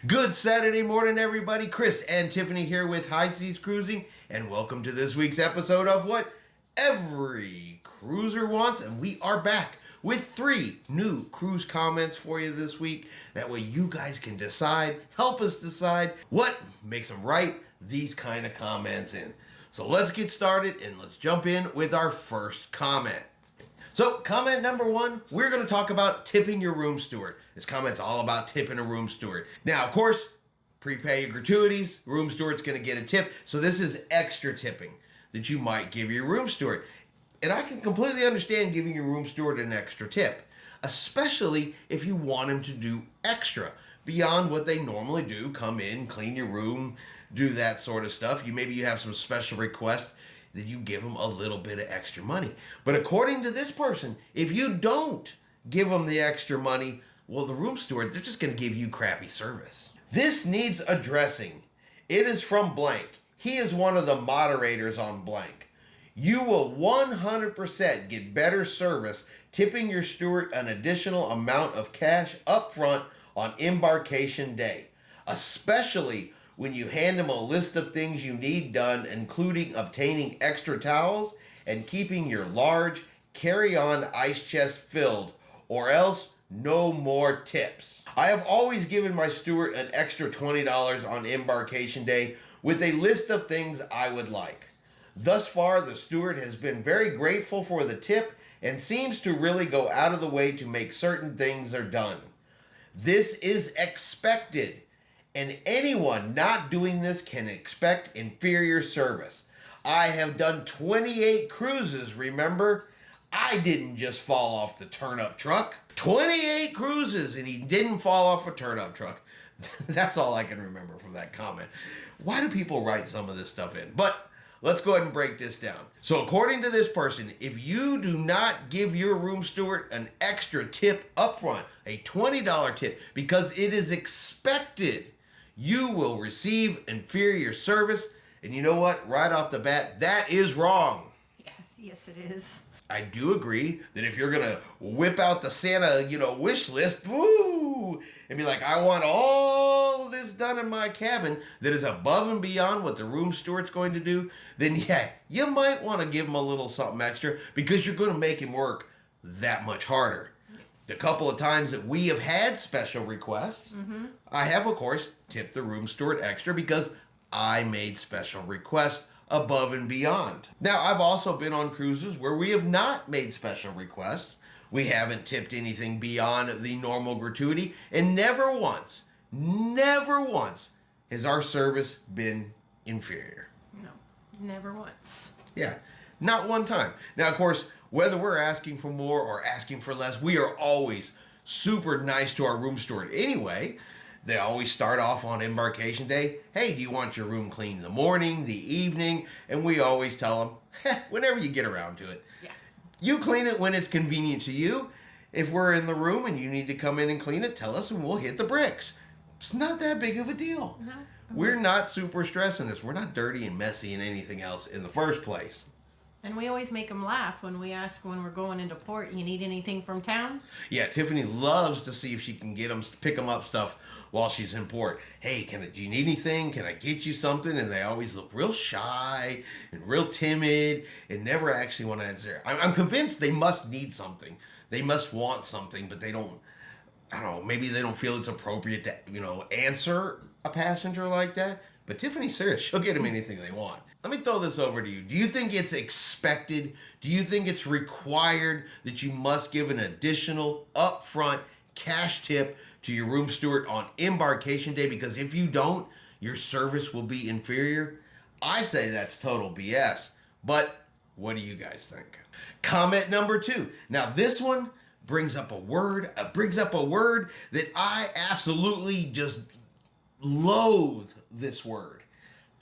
Good Saturday morning, everybody. Chris and Tiffany here with High Seas Cruising, and welcome to this week's episode of What Every Cruiser Wants. And we are back with 3 new cruise comments for you this week. That way you guys can decide, help us decide what makes them write these kind of comments in. So let's get started and let's jump in with our first comment. So, comment number 1, we're going to talk about tipping your room steward. This comment's all about tipping a room steward. Now, of course, prepay your gratuities, room steward's going to get a tip. So this is extra tipping that you might give your room steward. And I can completely understand giving your room steward an extra tip, especially if you want him to do extra beyond what they normally do. Come in, clean your room, do that sort of stuff. Maybe you have some special requests that you give them a little bit of extra money. But according to this person, if you don't give them the extra money, well, the room steward, they're just going to give you crappy service. This needs addressing. It is from blank. He is one of the moderators on blank. You will 100% get better service tipping your steward an additional amount of cash up front on embarkation day, especially when you hand them a list of things you need done, including obtaining extra towels and keeping your large carry-on ice chest filled, or else no more tips. I have always given my steward an extra $20 on embarkation day with a list of things I would like. Thus far, the steward has been very grateful for the tip and seems to really go out of the way to make certain things are done. This is expected, and anyone not doing this can expect inferior service. I have done 28 cruises, remember? I didn't just fall off the turnip truck. 28 cruises, and he didn't fall off a turnip truck. That's all I can remember from that comment. Why do people write some of this stuff in? But let's go ahead and break this down. So according to this person, if you do not give your room steward an extra tip up front, a $20 tip, because it is expected, you will receive inferior service. And you know what? Right off the bat, that is wrong. Yes, it is. I do agree that if you're going to whip out the Santa, wish list, woo, and be like, I want all this done in my cabin that is above and beyond what the room steward's going to do, then yeah, you might want to give him a little something extra because you're going to make him work that much harder. The couple of times that we have had special requests, I have, of course, tipped the room steward extra because I made special requests above and beyond. Now, I've also been on cruises where we have not made special requests. We haven't tipped anything beyond the normal gratuity, and never once has our service been inferior. No, never once. Yeah, not one time. Now, of course, whether we're asking for more or asking for less, we are always super nice to our room steward. Anyway, they always start off on embarkation day. Hey, do you want your room cleaned in the morning, the evening? And we always tell them, whenever you get around to it. Yeah. You clean it when it's convenient to you. If we're in the room and you need to come in and clean it, tell us and we'll hit the bricks. It's not that big of a deal. No. We're not super stressing this. We're not dirty and messy and anything else in the first place. And we always make them laugh when we ask when we're going into port, you need anything from town? Yeah, Tiffany loves to see if she can pick them up stuff while she's in port. Hey, do you need anything? Can I get you something? And they always look real shy and real timid and never actually want to answer. I'm convinced they must need something. They must want something, but they don't, I don't know, maybe they don't feel it's appropriate to, answer a passenger like that. But Tiffany's serious. She'll get them anything they want. Let me throw this over to you. Do you think it's expected? Do you think it's required that you must give an additional upfront cash tip to your room steward on embarkation day? Because if you don't, your service will be inferior. I say that's total BS. But what do you guys think? Comment number 2. Now this one brings up a word that I absolutely just loathe this word.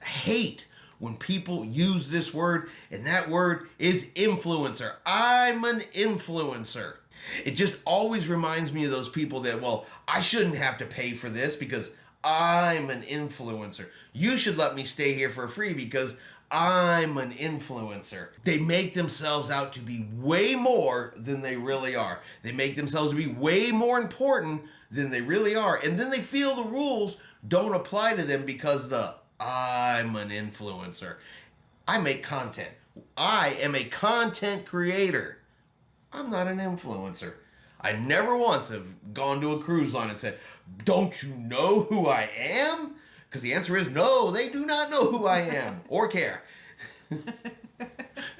Hate when people use this word, and that word is influencer. I'm an influencer. It just always reminds me of those people that, well, I shouldn't have to pay for this because I'm an influencer. You should let me stay here for free because I'm an influencer. They make themselves out to be way more than they really are. They make themselves to be way more important than they really are. And then they feel the rules don't apply to them because I'm an influencer. I make content. I am a content creator. I'm not an influencer. I never once have gone to a cruise line and said, don't you know who I am? Because the answer is no, they do not know who I am or care.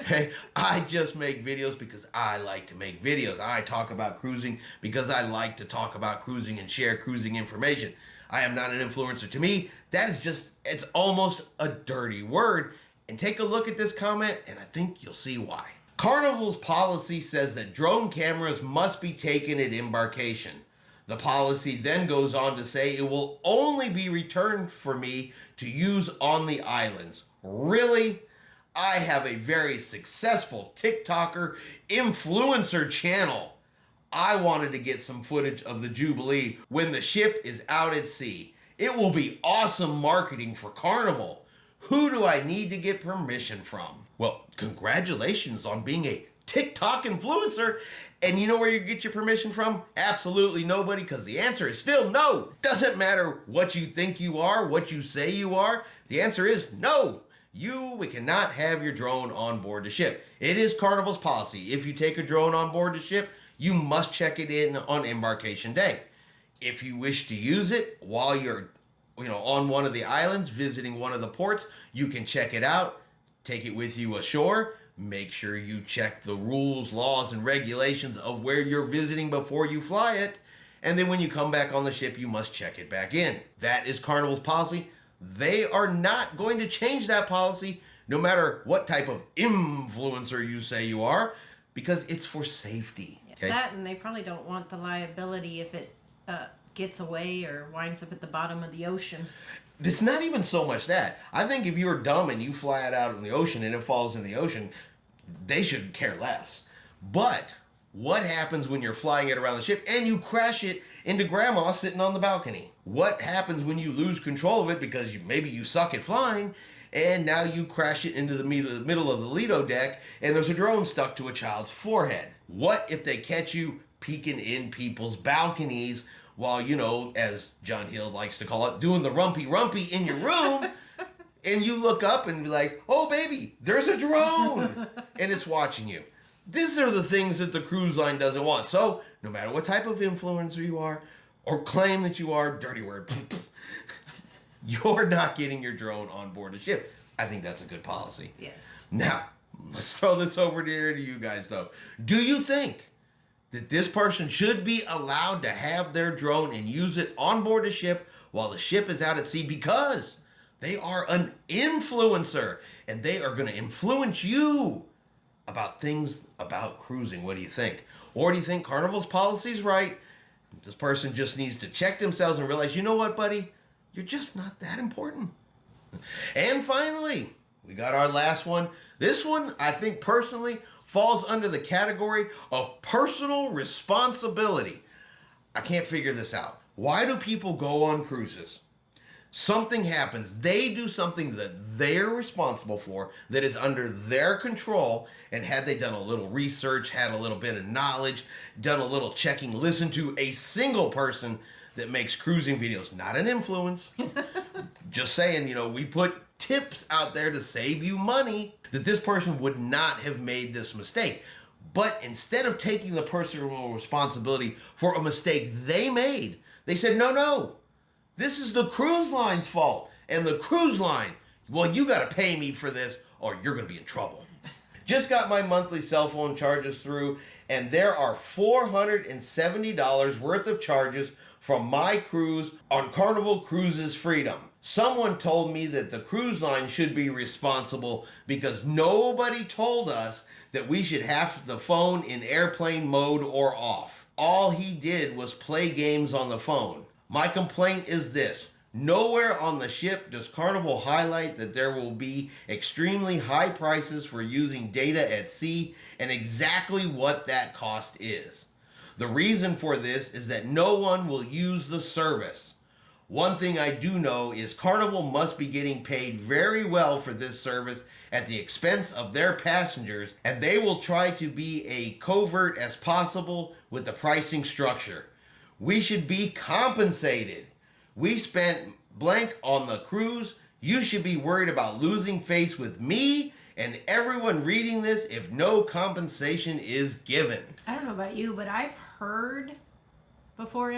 Okay, I just make videos because I like to make videos. I talk about cruising because I like to talk about cruising and share cruising information. I am not an influencer. To me, that is just, it's almost a dirty word. And take a look at this comment and I think you'll see why. Carnival's policy says that drone cameras must be taken at embarkation. The policy then goes on to say it will only be returned for me to use on the islands. Really? I have a very successful TikToker influencer channel. I wanted to get some footage of the Jubilee when the ship is out at sea. It will be awesome marketing for Carnival. Who do I need to get permission from? Well, congratulations on being a TikTok influencer. And you know where you get your permission from? Absolutely nobody, because the answer is still no. Doesn't matter what you think you are, what you say you are. The answer is no. We cannot have your drone on board the ship. It is Carnival's policy. If you take a drone on board the ship, you must check it in on embarkation day. If you wish to use it while you're on one of the islands, visiting one of the ports, you can check it out, take it with you ashore. Make sure you check the rules, laws, and regulations of where you're visiting before you fly it. And then when you come back on the ship, you must check it back in. That is Carnival's policy. They are not going to change that policy no matter what type of influencer you say you are, because it's for safety. Okay? That, and they probably don't want the liability if it gets away or winds up at the bottom of the ocean. It's not even so much that. I think if you're dumb and you fly it out in the ocean and it falls in the ocean, they should care less. But what happens when you're flying it around the ship and you crash it into grandma sitting on the balcony? What happens when you lose control of it because maybe you suck at flying and now you crash it into the middle of the Lido deck and there's a drone stuck to a child's forehead? What if they catch you peeking in people's balconies while, as John Hill likes to call it, doing the rumpy in your room, and you look up and be like, oh baby, there's a drone, and it's watching you. These are the things that the cruise line doesn't want. So no matter what type of influencer you are, or claim that you are, dirty word, you're not getting your drone on board a ship. I think that's a good policy. Yes. Now, let's throw this over here to you guys though. Do you think that this person should be allowed to have their drone and use it on board a ship while the ship is out at sea because they are an influencer and they are going to influence you about things about cruising? What do you think? Or do you think Carnival's policy is right? This person just needs to check themselves and realize, you know what, buddy? You're just not that important. And finally, we got our last one. This one, I think personally, falls under the category of personal responsibility. I can't figure this out. Why do people go on cruises? Something happens. They do something that they're responsible for, that is under their control, and had they done a little research, had a little bit of knowledge, done a little checking, listened to a single person that makes cruising videos, not an influence. Just saying, we put tips out there to save you money, that this person would not have made this mistake. But instead of taking the personal responsibility for a mistake they made, they said, no, this is the cruise line's fault. And the cruise line, well, you got to pay me for this or you're going to be in trouble. Just got my monthly cell phone charges through, and there are $470 worth of charges from my cruise on Carnival Cruises Freedom. Someone told me that the cruise line should be responsible because nobody told us that we should have the phone in airplane mode or off. All he did was play games on the phone. My complaint is this: nowhere on the ship does Carnival highlight that there will be extremely high prices for using data at sea and exactly what that cost is. The reason for this is that no one will use the service. One thing I do know is Carnival must be getting paid very well for this service at the expense of their passengers, and they will try to be as covert as possible with the pricing structure. We should be compensated. We spent blank on the cruise. You should be worried about losing face with me and everyone reading this if no compensation is given. I don't know about you, but I've heard before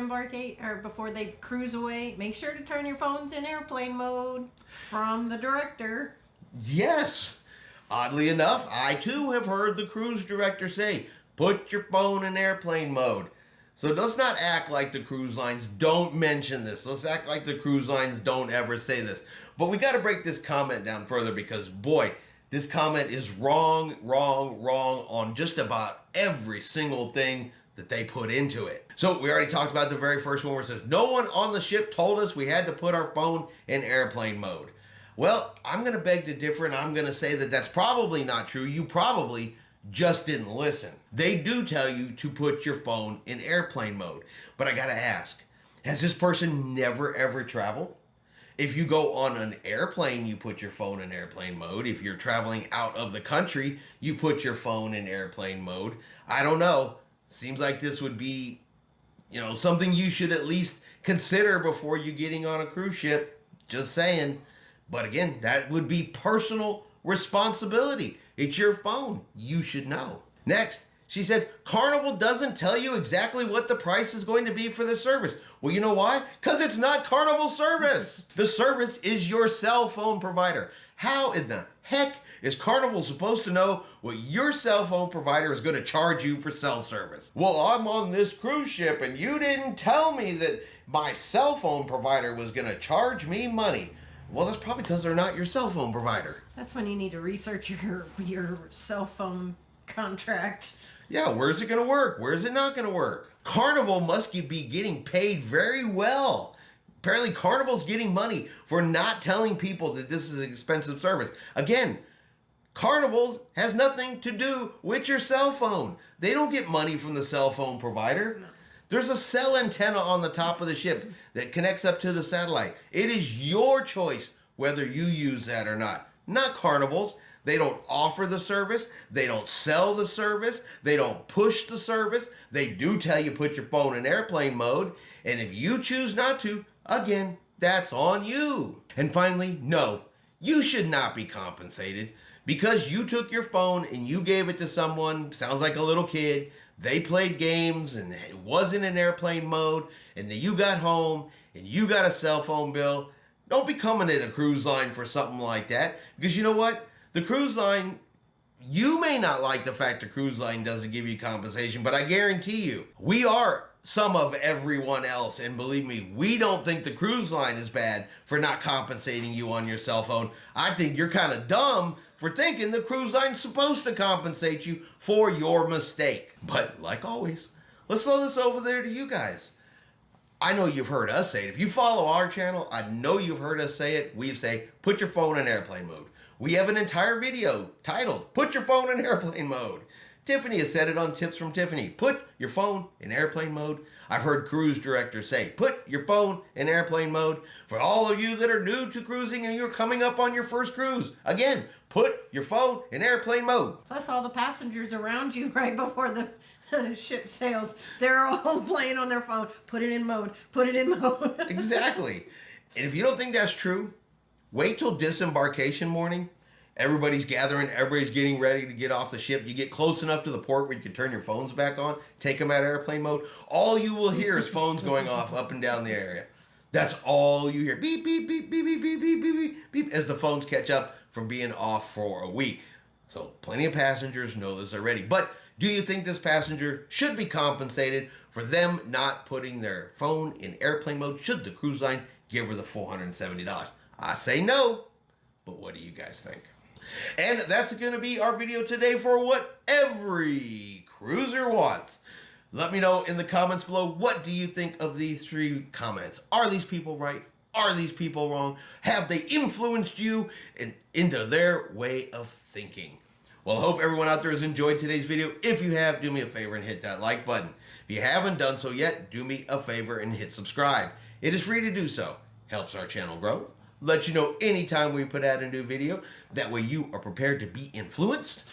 before they cruise away, make sure to turn your phones in airplane mode from the director. Yes. Oddly enough, I too have heard the cruise director say, put your phone in airplane mode. So let's not act like the cruise lines don't mention this. Let's act like the cruise lines don't ever say this. But we got to break this comment down further because, boy, this comment is wrong on just about every single thing that they put into it. So we already talked about the very first one where it says, no one on the ship told us we had to put our phone in airplane mode. Well, I'm going to beg to differ, and I'm going to say that that's probably not true. You probably just didn't listen. They do tell you to put your phone in airplane mode. But I got to ask, has this person never ever traveled? If you go on an airplane, you put your phone in airplane mode. If you're traveling out of the country, you put your phone in airplane mode. I don't know. Seems like this would be, something you should at least consider before you getting on a cruise ship. Just saying. But again, that would be personal responsibility. It's your phone. You should know. Next, she said, Carnival doesn't tell you exactly what the price is going to be for the service. Well, you know why? Because it's not Carnival service. The service is your cell phone provider. How in the heck is Carnival supposed to know what your cell phone provider is going to charge you for cell service? Well, I'm on this cruise ship and you didn't tell me that my cell phone provider was going to charge me money. Well, that's probably because they're not your cell phone provider. That's when you need to research your cell phone contract. Yeah, where's it going to work? Where's it not going to work? Carnival must be getting paid very well. Apparently, Carnival's getting money for not telling people that this is an expensive service. Again, Carnival has nothing to do with your cell phone. They don't get money from the cell phone provider. No. There's a cell antenna on the top of the ship that connects up to the satellite. It is your choice whether you use that or not Carnival's. They don't offer the service. They don't sell the service. They don't push the service. They do tell you put your phone in airplane mode. And if you choose not to, again, that's on you. And finally, no, you should not be compensated because you took your phone and you gave it to someone, sounds like a little kid. They played games and it wasn't in airplane mode. And then you got home and you got a cell phone bill. Don't be coming at a cruise line for something like that. Because you know what? The cruise line, you may not like the fact the cruise line doesn't give you compensation, but I guarantee you, we are some of everyone else. And believe me, we don't think the cruise line is bad for not compensating you on your cell phone. I think you're kind of dumb for thinking the cruise line's supposed to compensate you for your mistake. But like always, let's throw this over there to you guys. I know you've heard us say it. If you follow our channel, I know you've heard us say it. We say, put your phone in airplane mode. We have an entire video titled, Put Your Phone in Airplane Mode. Tiffany has said it on Tips from Tiffany. Put your phone in airplane mode. I've heard cruise directors say, put your phone in airplane mode. For all of you that are new to cruising and you're coming up on your first cruise, again, put your phone in airplane mode. Plus all the passengers around you right before the ship sails, they're all playing on their phone. Put it in mode. Put it in mode. Exactly. And if you don't think that's true, wait till disembarkation morning. Everybody's gathering. Everybody's getting ready to get off the ship. You get close enough to the port where you can turn your phones back on, take them out of airplane mode. All you will hear is phones going off up and down the area. That's all you hear. Beep, beep, beep, beep, beep, beep, beep, beep, beep, beep, as the phones catch up from being off for a week. So plenty of passengers know this already. But do you think this passenger should be compensated for them not putting their phone in airplane mode? Should the cruise line give her the $470? I say no. But what do you guys think? And that's going to be our video today for what every cruiser wants. Let me know in the comments below, what do you think of these three comments? Are these people right? Are these people wrong? Have they influenced you into their way of thinking? Well, I hope everyone out there has enjoyed today's video. If you have, do me a favor and hit that like button. If you haven't done so yet, do me a favor and hit subscribe. It is free to do so. helps our channel grow. Let you know anytime we put out a new video. That way you are prepared to be influenced.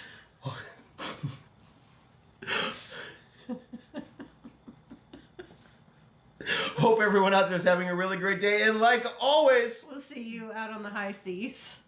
Hope everyone out there is having a really great day. And like always, We'll see you out on the high seas.